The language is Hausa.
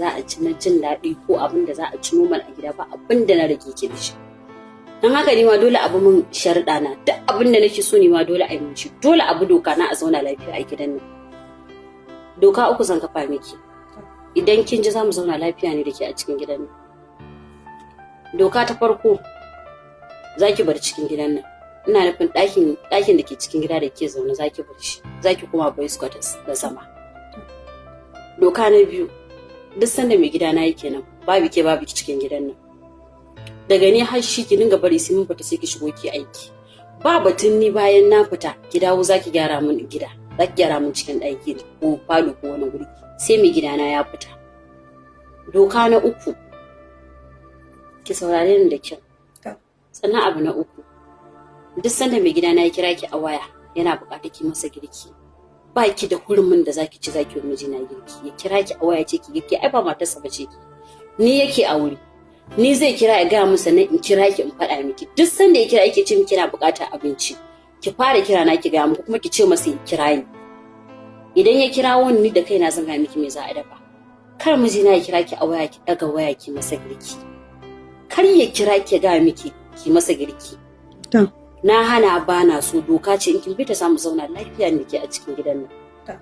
za a ci na jin daɗi ko abin da za a ci normal a gida ba abin da na rage ki da shi. Don haka ni ma dole abu mun sharuɗa na duk abin da nake so ni ma dole a yi mun shi, dole abu doka na a zauna lafiya a gidan nan. Doka 3 zan kafa miki. Idan kin ji za mu zauna lafiya ne da ke a cikin gidan nan. Doka ta farko, za ki bar cikin gidan nan. Ina nufin ɗakin da ke cikin gida da ke zaune za ki bar shi, za ki koma boys quarters da zama. Doka na biyu, duk sanda mai gida na yake nan, babu ki cikin gidan nan. Daga ni har shi ki dinga bari sai mun fita sai ki shigo ki aiki. Ba batun ni bayan na fita ki dawo za ki gyara mun gida, za ki gyara mun cikin ɗaki ko falo ko wani wuri sai mai gida na ya fita. Doka na 3, ki saurare ni da kyau. Sannan abu na 3, duk sanda mai gida na ya kira ki a waya yana buƙatar ki masa girki. Ba ki da hurumin da zaki ci zaki yi mijina girki. Ya kira ki a waya ce ki girki, ai ba matarsa bace ki. Ni yake a wuri. Ni zai kira ya gaya musu sannan in kira ki in faɗa miki. Duk sanda ya kira yake ce miki kina buƙatar abinci, ki fara kira na ki gaya muku kuma ki ce masa ya kira ni. Idan ya kira wani ni da kaina zan gaya miki me za a dafa. Kar mijina ya kira ki a waya ki daga waya ki masa girki. Kar ya kira ki ya gaya miki ki masa girki. Na hana ba na so, doka ce in kin bi ta samu zauna lafiya ne ke a cikin gidan nan.